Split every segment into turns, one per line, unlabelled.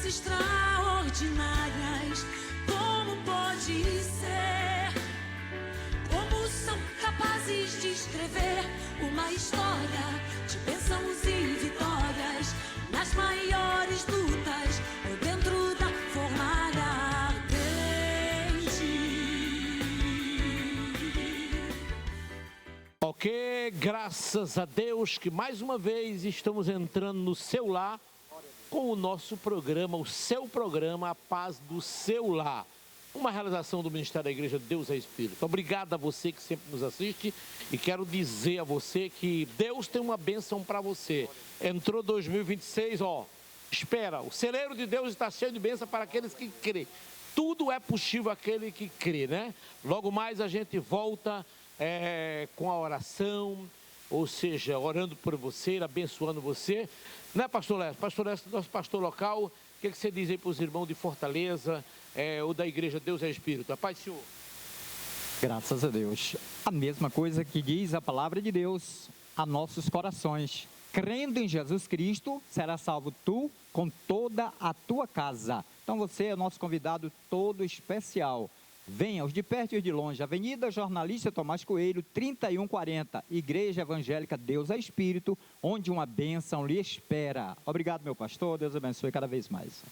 coisas extraordinárias. Como pode ser? Como são capazes de escrever uma história de bênçãos e vitórias nas maiores lutas ou dentro da fornalha ardente?
Ok, graças a Deus que mais uma vez estamos entrando no seu lar com o nosso programa, o seu programa, A Paz do Seu Lar. Uma realização do Ministério da Igreja Deus é Espírito. Obrigado a você que sempre nos assiste e quero dizer a você que Deus tem uma bênção para você. Entrou 2026, espera, o celeiro de Deus está cheio de bênção para aqueles que crêem. Tudo é possível àquele que crê, né? Logo mais a gente volta com a oração, ou seja, orando por você, abençoando você, né, pastor Lécio? Pastor Lécio, nosso pastor local, o que você diz aí para os irmãos de Fortaleza, ou da Igreja Deus é Espírito? A paz do Senhor.
Graças a Deus. A mesma coisa que diz a palavra de Deus a nossos corações. Crendo em Jesus Cristo, será salvo tu com toda a tua casa. Então você é o nosso convidado todo especial. Venha, os de perto e os de longe, Avenida Jornalista Tomás Coelho, 3140, Igreja Evangélica Deus é Espírito, onde uma bênção lhe espera. Obrigado, meu pastor, Deus abençoe cada vez mais.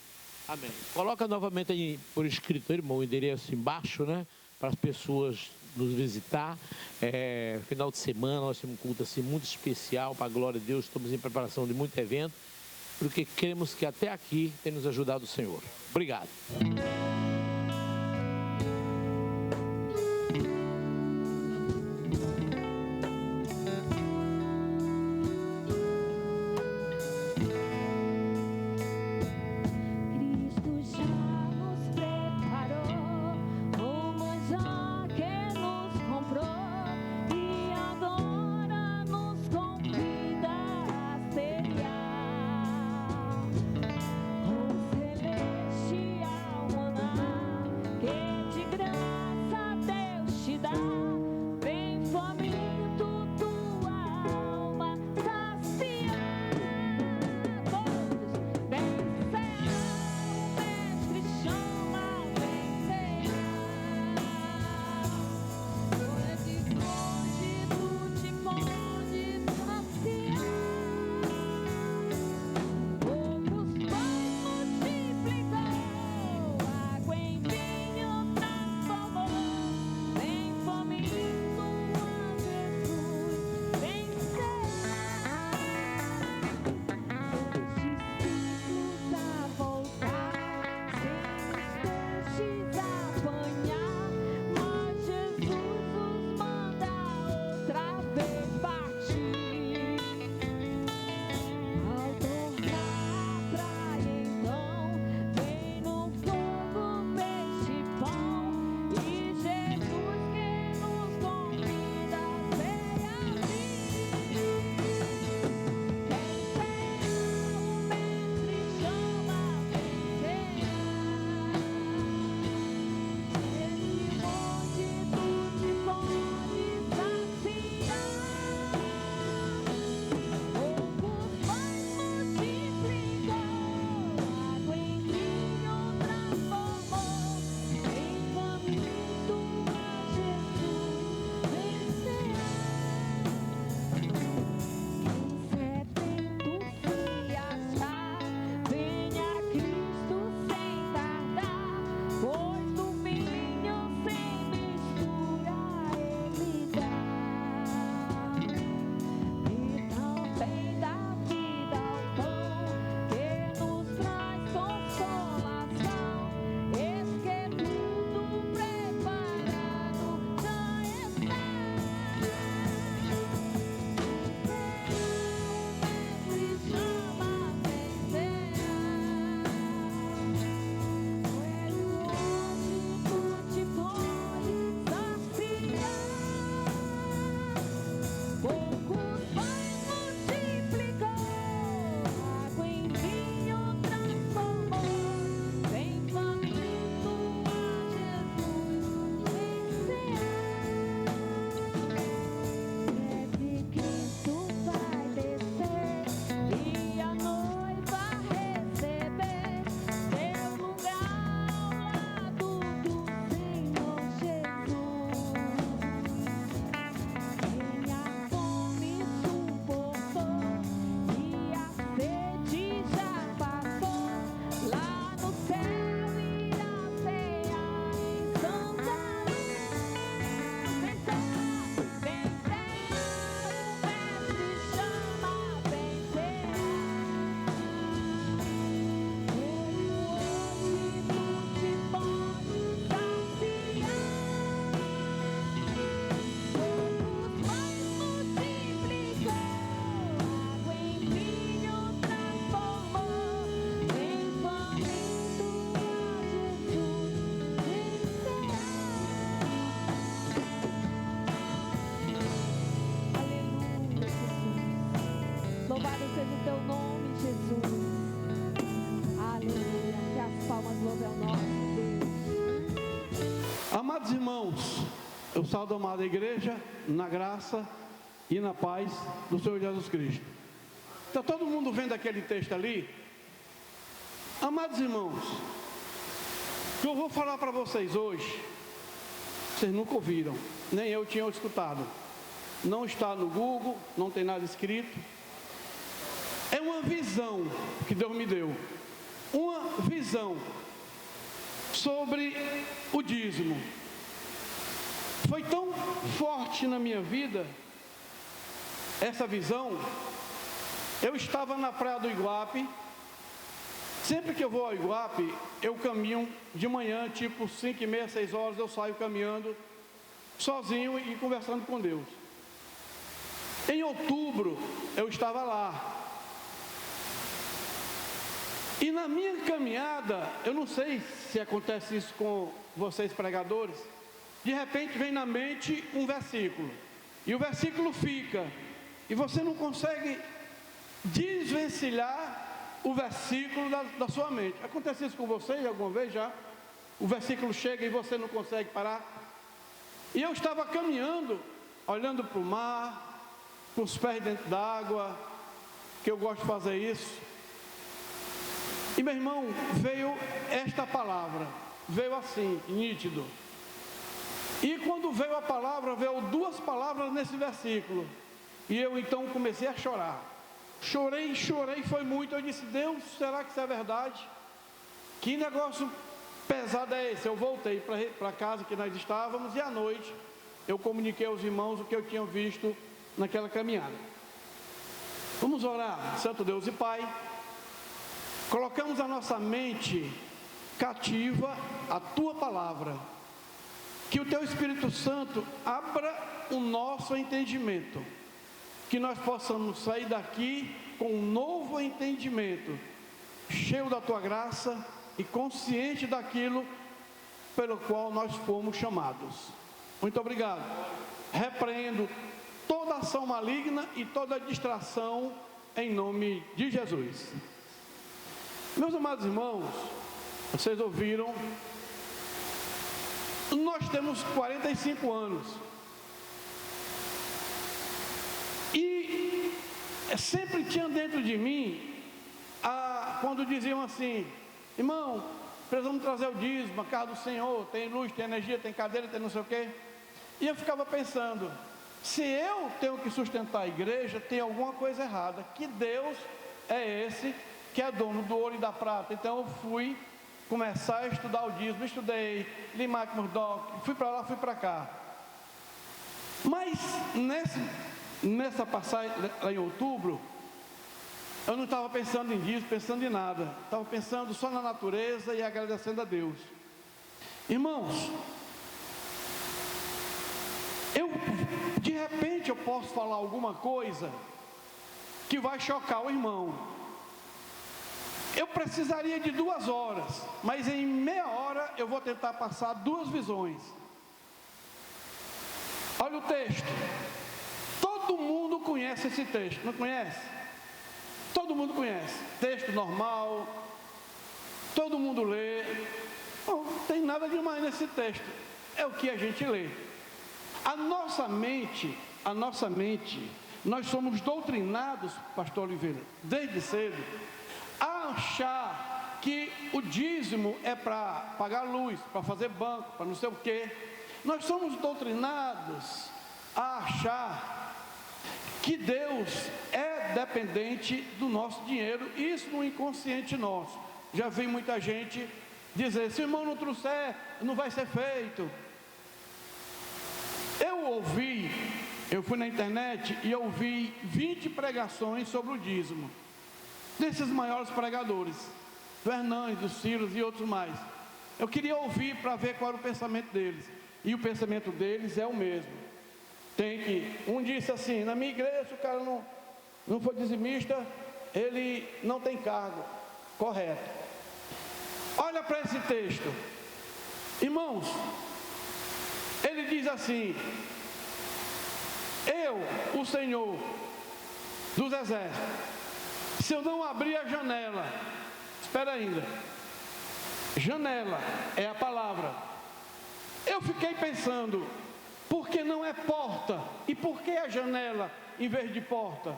Amém. Coloca novamente aí por escrito, irmão, o endereço embaixo, né, para as pessoas nos visitar. Final de semana, nós temos um culto assim muito especial, para a glória de Deus, estamos em preparação de muito evento, porque queremos que até aqui tenha nos ajudado o Senhor. Obrigado.
Celestial monarca.
Irmãos, eu saúdo a amada igreja na graça e na paz do Senhor Jesus Cristo. Está todo mundo vendo aquele texto ali? Amados irmãos, o que eu vou falar para vocês hoje, vocês nunca ouviram, nem eu tinha escutado. Não está no Google, não tem nada escrito. É uma visão que Deus me deu. Uma visão sobre o dízimo. Foi tão forte na minha vida essa visão. Eu estava na praia do Iguape. Sempre que eu vou ao Iguape, eu caminho de manhã, tipo 5h30, 6 horas, eu saio caminhando sozinho e conversando com Deus. Em outubro, eu estava lá. E na minha caminhada, eu não sei se acontece isso com vocês pregadores, de repente vem na mente um versículo, e o versículo fica, e você não consegue desvencilhar o versículo da sua mente. Acontece isso com vocês alguma vez já? O versículo chega e você não consegue parar. E eu estava caminhando, olhando para o mar, com os pés dentro d'água, que eu gosto de fazer isso. E meu irmão, veio esta palavra, veio assim, nítido. E quando veio a palavra, veio 2 palavras nesse versículo. E eu então comecei a chorar. Chorei, foi muito. Eu disse: Deus, será que isso é verdade? Que negócio pesado é esse? Eu voltei para casa que nós estávamos, e à noite eu comuniquei aos irmãos o que eu tinha visto naquela caminhada. Vamos orar. Santo Deus e Pai, colocamos a nossa mente cativa à Tua palavra. Que o Teu Espírito Santo abra o nosso entendimento, que nós possamos sair daqui com um novo entendimento, cheio da Tua graça e consciente daquilo pelo qual nós fomos chamados. Muito obrigado. Repreendo toda ação maligna e toda distração em nome de Jesus. Meus amados irmãos, vocês ouviram, nós temos 45 anos. E sempre tinha dentro de mim, quando diziam assim: irmão, precisamos trazer o dízimo, a casa do Senhor, tem luz, tem energia, tem cadeira, tem não sei o quê. E eu ficava pensando, se eu tenho que sustentar a igreja, tem alguma coisa errada. Que Deus é esse que é dono do ouro e da prata? Então eu fui começar a estudar o dízimo, estudei Limac Murdoch, fui para lá, fui para cá. Mas nessa passagem lá em outubro, eu não estava pensando em dízimo, pensando em nada. Estava pensando só na natureza e agradecendo a Deus. Irmãos, de repente eu posso falar alguma coisa que vai chocar o irmão. Eu precisaria de 2 horas, mas em meia hora eu vou tentar passar 2 visões. Olha o texto. Todo mundo conhece esse texto, não conhece? Todo mundo conhece. Texto normal, todo mundo lê. Não tem nada demais nesse texto. É o que a gente lê. A nossa mente, nós somos doutrinados, pastor Oliveira, desde cedo, a achar que o dízimo é para pagar luz, para fazer banco, para não sei o quê. Nós somos doutrinados a achar que Deus é dependente do nosso dinheiro, isso no inconsciente nosso. Já vi muita gente dizer: se o irmão não trouxer, não vai ser feito. Eu fui na internet e ouvi 20 pregações sobre o dízimo, desses maiores pregadores, Fernandes, Ciro e outros mais. Eu queria ouvir para ver qual era o pensamento deles, e o pensamento deles é o mesmo. Um disse assim: na minha igreja, se o cara não for dizimista, ele não tem cargo. Correto. Olha para esse texto, irmãos. Ele diz assim: eu, o Senhor dos exércitos, se eu não abrir a janela, espera ainda, janela é a palavra, Eu fiquei pensando, por que não é porta? E por que a janela em vez de porta?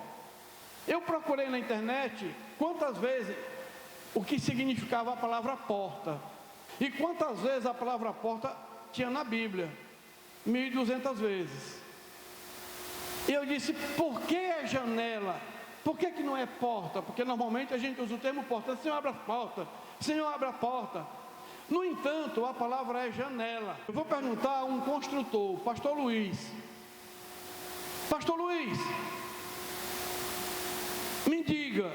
Eu procurei na internet quantas vezes o que significava a palavra porta. E quantas vezes a palavra porta tinha na Bíblia? 1.200 vezes. E eu disse, por que é janela? Por que não é porta? Porque normalmente a gente usa o termo porta. Senhor, abra a porta. Senhor, abra a porta. No entanto, a palavra é janela. Eu vou perguntar a um construtor, pastor Luiz. Pastor Luiz, me diga,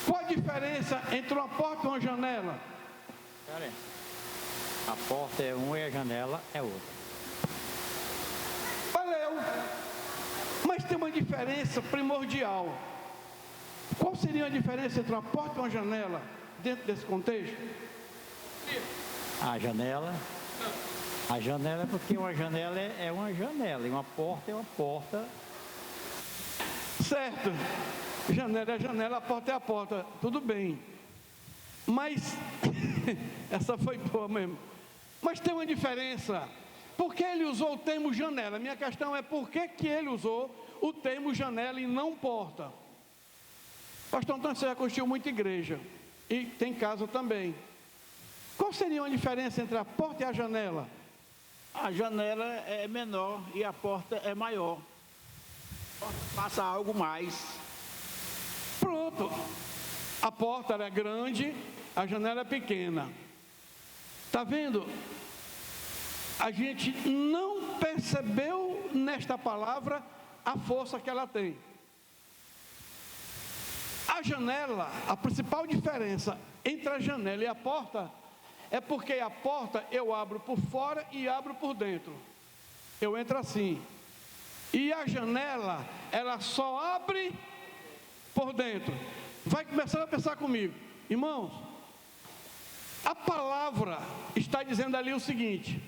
qual a diferença entre uma porta e uma janela?
A porta é uma e a janela é outra.
Valeu. Mas tem uma diferença primordial. Qual seria a diferença entre uma porta e uma janela dentro desse contexto?
A janela é porque uma janela é uma janela e uma porta é uma porta.
Certo. Janela é janela, a porta é a porta. Tudo bem. Mas essa foi boa mesmo. Mas tem uma diferença. Por que ele usou o termo janela? Minha questão é por que ele usou o termo janela e não porta? Pastor Antônio, você já construiu muita igreja e tem casa também. Qual seria a diferença entre a porta e a janela?
A janela é menor e a porta é maior. Passa algo mais.
Pronto. A porta é grande, a janela é pequena. Está vendo? A gente não percebeu nesta palavra a força que ela tem. A janela, a principal diferença entre a janela e a porta é porque a porta eu abro por fora e abro por dentro. Eu entro assim. E a janela, ela só abre por dentro. Vai começar a pensar comigo. Irmãos, a palavra está dizendo ali o seguinte: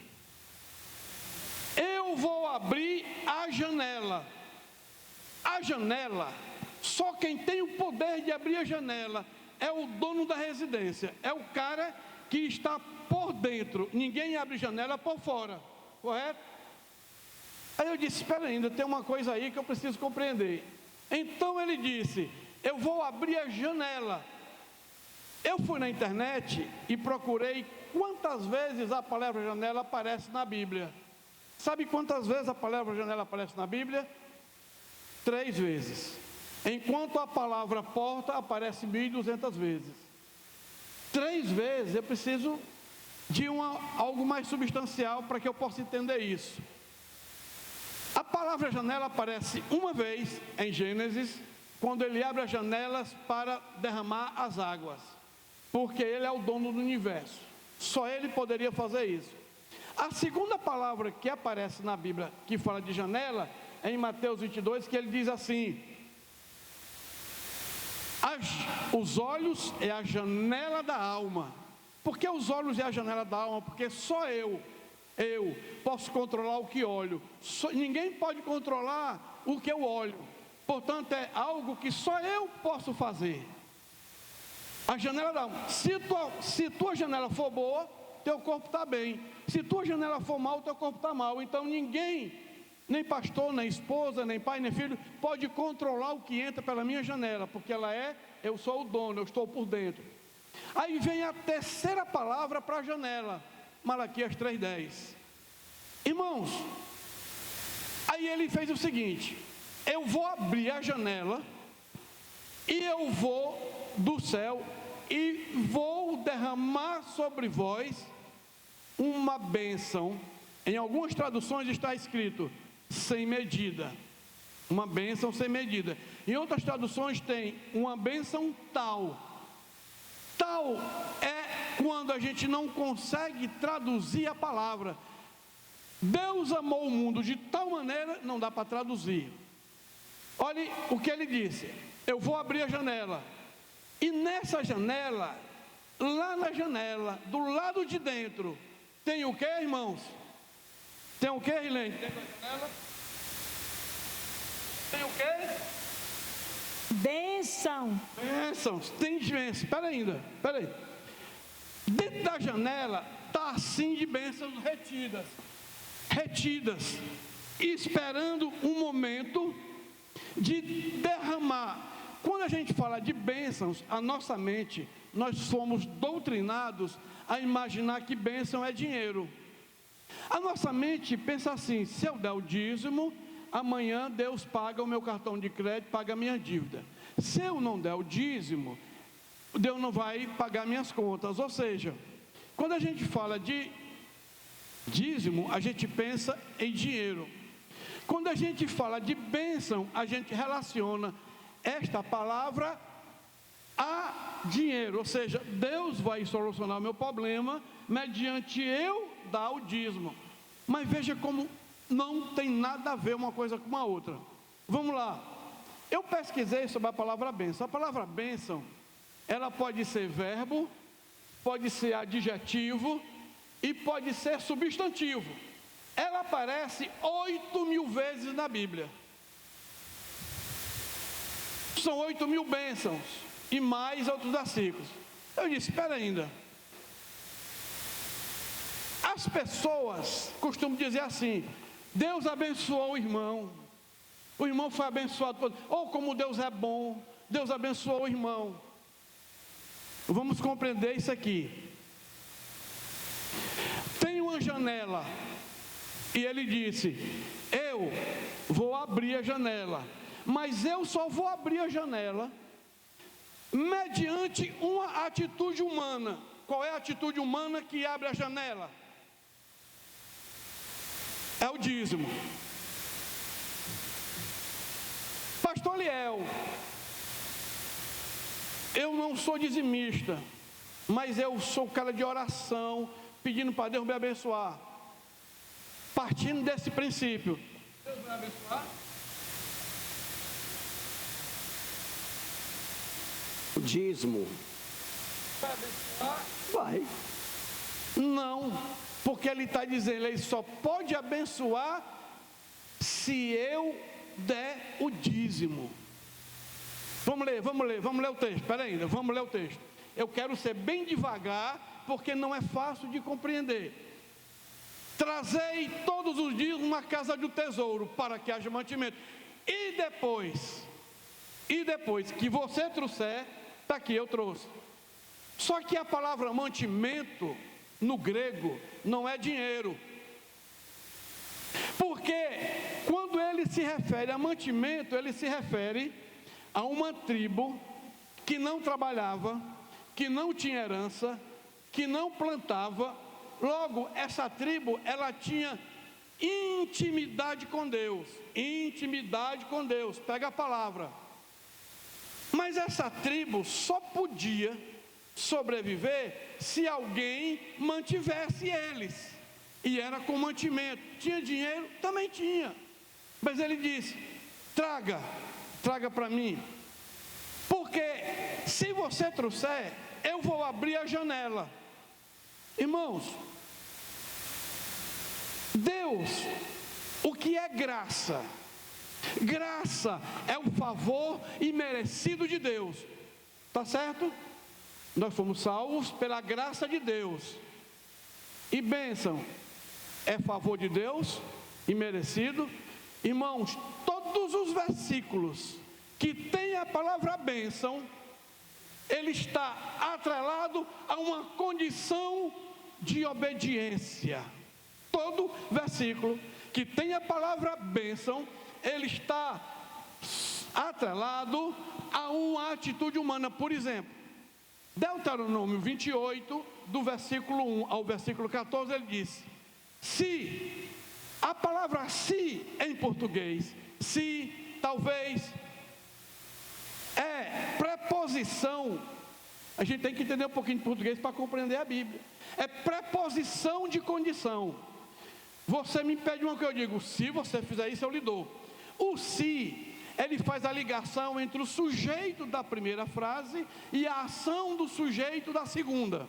eu vou abrir a janela. A janela, só quem tem o poder de abrir a janela é o dono da residência. É o cara que está por dentro. Ninguém abre janela por fora. Correto? Aí eu disse, espera ainda, tem uma coisa aí que eu preciso compreender. Então ele disse, eu vou abrir a janela. Eu fui na internet e procurei quantas vezes a palavra janela aparece na Bíblia. Sabe quantas vezes a palavra janela aparece na Bíblia? 3 vezes. Enquanto a palavra porta aparece 1.200 vezes. 3 vezes eu preciso de algo mais substancial para que eu possa entender isso. A palavra janela aparece uma vez em Gênesis, quando ele abre as janelas para derramar as águas, porque ele é o dono do universo. Só ele poderia fazer isso. A segunda palavra que aparece na Bíblia, que fala de janela, é em Mateus 22, que ele diz assim: os olhos é a janela da alma. Por que os olhos é a janela da alma? Porque só eu posso controlar o que olho. Ninguém pode controlar o que eu olho. Portanto, é algo que só eu posso fazer. A janela da alma. Se tua janela for boa, teu corpo está bem. Se tua janela for mal, teu corpo está mal. Então ninguém, nem pastor, nem esposa, nem pai, nem filho, pode controlar o que entra pela minha janela, porque eu sou o dono, eu estou por dentro. Aí vem a terceira palavra para a janela, Malaquias 3:10. Irmãos, aí ele fez o seguinte: eu vou abrir a janela e eu vou do céu e vou derramar sobre vós uma bênção. Em algumas traduções está escrito sem medida, uma bênção sem medida. Em outras traduções tem uma bênção tal. Tal é quando a gente não consegue traduzir a palavra. Deus amou o mundo de tal maneira, não dá para traduzir. Olhe o que ele disse: eu vou abrir a janela, e nessa janela, lá na janela, do lado de dentro, tem o que, irmãos? Tem o que, Rilene? Tem o que?
Bênção.
Bênçãos, tem bênção. Espera aí. Dentro da janela está está assim de bênçãos retidas, esperando um momento de derramar. Quando a gente fala de bênçãos, a nossa mente, nós somos doutrinados a imaginar que bênção é dinheiro. A nossa mente pensa assim: se eu der o dízimo, amanhã Deus paga o meu cartão de crédito, paga a minha dívida. Se eu não der o dízimo, Deus não vai pagar minhas contas. Ou seja, quando a gente fala de dízimo, a gente pensa em dinheiro. Quando a gente fala de bênção, a gente relaciona esta palavra a dinheiro. Ou seja, Deus vai solucionar o meu problema mediante eu dar o dízimo. Mas veja como não tem nada a ver uma coisa com a outra. Vamos lá. Eu pesquisei sobre a palavra bênção. A palavra bênção, ela pode ser verbo, pode ser adjetivo e pode ser substantivo. Ela aparece 8.000 vezes na Bíblia. São 8.000 bênçãos e mais outros versículos. Eu disse: espera ainda. As pessoas costumam dizer assim: Deus abençoou o irmão foi abençoado, ou como Deus é bom, Deus abençoou o irmão. Vamos compreender isso aqui. Tem uma janela, e ele disse: eu vou abrir a janela, mas eu só vou abrir a janela mediante uma atitude humana. Qual é a atitude humana que abre a janela? É o dízimo. Pastor Liel, eu não sou dizimista, mas eu sou cara de oração, pedindo para Deus me abençoar. Partindo desse princípio, Deus vai abençoar?
O dízimo
Vai abençoar?
vai.
Não, porque ele está dizendo, ele só pode abençoar se eu der o dízimo. Vamos ler o texto. Espera ainda, vamos ler o texto. Eu quero ser bem devagar, porque não é fácil de compreender. Trazei todos os dias uma casa do tesouro, para que haja mantimento. E depois que você trouxer, está aqui, eu trouxe. Só que a palavra mantimento, no grego, não é dinheiro. Porque quando ele se refere a mantimento, ele se refere a uma tribo que não trabalhava, que não tinha herança, que não plantava. Logo, essa tribo, ela tinha intimidade com Deus. Intimidade com Deus, pega a palavra. Mas essa tribo só podia sobreviver se alguém mantivesse eles. E era com mantimento. Tinha dinheiro? Também tinha. Mas ele disse: traga para mim. Porque se você trouxer, eu vou abrir a janela. Irmãos, Deus, o que é graça? Graça é o favor imerecido de Deus. Tá certo? Nós fomos salvos pela graça de Deus. E bênção é favor de Deus imerecido. Irmãos, todos os versículos que tem a palavra bênção, ele está atrelado a uma condição de obediência. Todo versículo que tem a palavra bênção, ele está atrelado a uma atitude humana. Por exemplo, Deuteronômio 28, do versículo 1 ao versículo 14, ele diz: se, a palavra se em português, se, talvez, é preposição. A gente tem que entender um pouquinho de português para compreender a Bíblia. É preposição de condição. Você me pede uma que eu digo: se você fizer isso, eu lhe dou. O se, ele faz a ligação entre o sujeito da primeira frase e a ação do sujeito da segunda.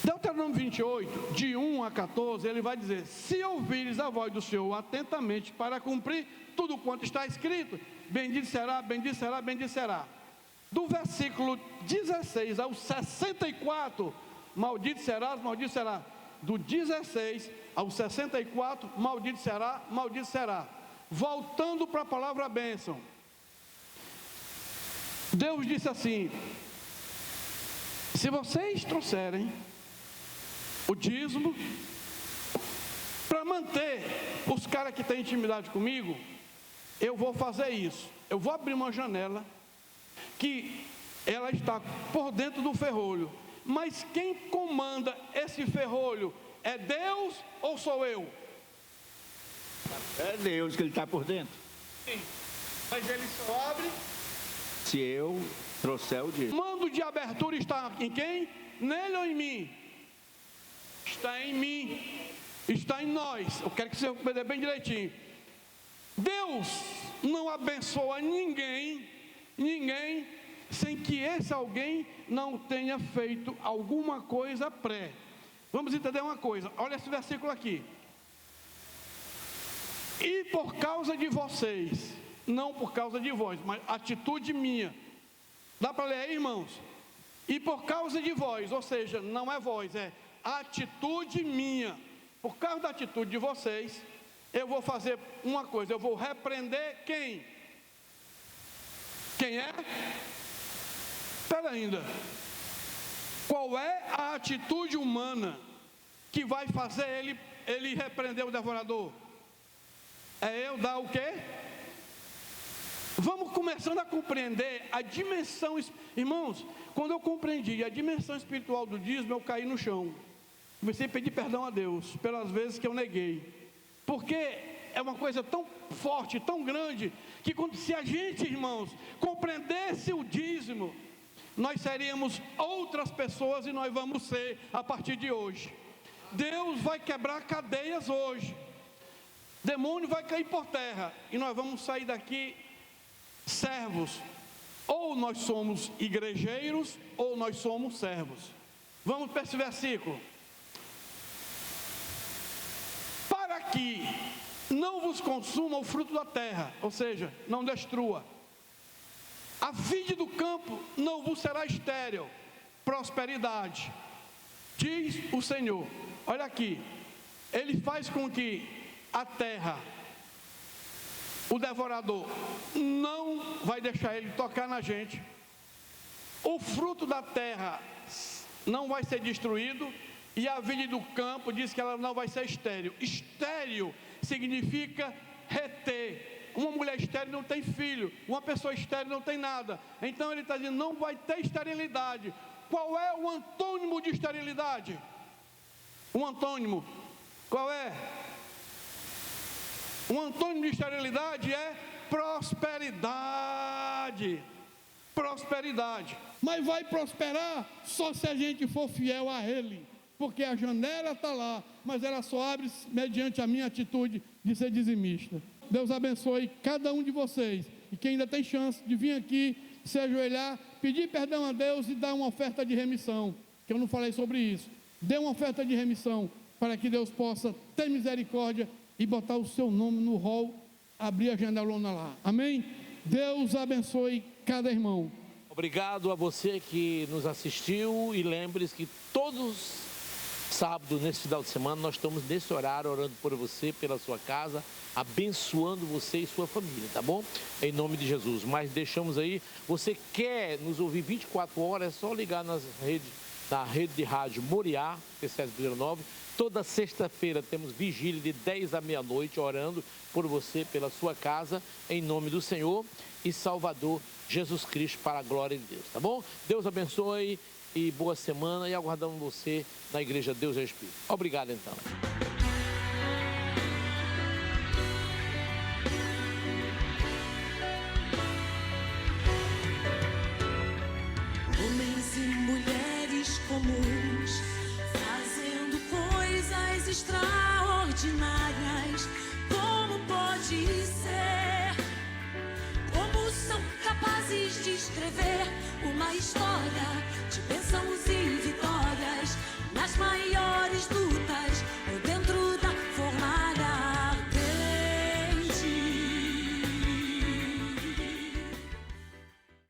Deuteronômio 28, de 1 a 14, ele vai dizer: se ouvires a voz do Senhor atentamente para cumprir tudo quanto está escrito, bendito será, bendito será, bendito será. Do versículo 16 ao 64, maldito serás, maldito será. Do 16 ao 64, maldito será, maldito será. Voltando para a palavra bênção. Deus disse assim: se vocês trouxerem o dízimo para manter os caras que têm intimidade comigo, eu vou fazer isso. Eu vou abrir uma janela que ela está por dentro do ferrolho. Mas quem comanda esse ferrolho é Deus ou sou eu?
É Deus que ele está por dentro.
Sim, mas ele só abre
se eu trouxer o dízimo.
O mando de abertura está em quem? Nele ou em mim? Está em mim, está em nós. Eu quero que você entenda bem direitinho. Deus não abençoa ninguém sem que esse alguém não tenha feito alguma coisa pré. Vamos entender uma coisa, olha esse versículo aqui. E por causa de vocês, não por causa de vós, mas atitude minha. Dá para ler aí, irmãos? E por causa de vós, ou seja, não é vós, é atitude minha. Por causa da atitude de vocês, eu vou fazer uma coisa, eu vou repreender quem? Quem é? Espera ainda. Qual é a atitude humana que vai fazer ele repreender o devorador? É eu dar o quê? Vamos começando a compreender a dimensão. Irmãos, quando eu compreendi a dimensão espiritual do dízimo, eu caí no chão. Comecei a pedir perdão a Deus pelas vezes que eu neguei. Porque é uma coisa tão forte, tão grande, que se a gente, irmãos, compreendesse o dízimo, nós seríamos outras pessoas e nós vamos ser a partir de hoje. Deus vai quebrar cadeias hoje. Demônio vai cair por terra e nós vamos sair daqui servos. Ou nós somos igrejeiros ou nós somos servos. Vamos para esse versículo. Para que não vos consuma o fruto da terra, ou seja, não destrua. A vide do campo não vos será estéril, prosperidade, diz o Senhor. Olha aqui, Ele faz com que a terra, o devorador, não vai deixar ele tocar na gente. O fruto da terra não vai ser destruído, e a vide do campo diz que ela não vai ser estéril. Estéril significa reter. Uma mulher estéril não tem filho, uma pessoa estéril não tem nada. Então ele está dizendo, não vai ter esterilidade. Qual é o antônimo de esterilidade? Um antônimo, qual é? Um antônimo de esterilidade é prosperidade. Prosperidade. Mas vai prosperar só se a gente for fiel a Ele. Porque a janela está lá, mas ela só abre mediante a minha atitude de ser dizimista. Deus abençoe cada um de vocês. E quem ainda tem chance de vir aqui, se ajoelhar, pedir perdão a Deus e dar uma oferta de remissão. Que eu não falei sobre isso. Dê uma oferta de remissão para que Deus possa ter misericórdia e botar o seu nome no rol, abrir a janelona lá. Amém? Deus abençoe cada irmão.
Obrigado a você que nos assistiu e lembre-se que todos sábado, nesse final de semana, nós estamos nesse horário orando por você, pela sua casa, abençoando você e sua família, tá bom? Em nome de Jesus. Mas deixamos aí, você quer nos ouvir 24 horas, é só ligar na rede de rádio Moriá, P709. Toda sexta-feira temos vigília de 10 à meia-noite, orando por você, pela sua casa, em nome do Senhor e Salvador Jesus Cristo, para a glória de Deus, tá bom? Deus abençoe e boa semana, e aguardamos você na igreja Deus é Espírito. Obrigado então.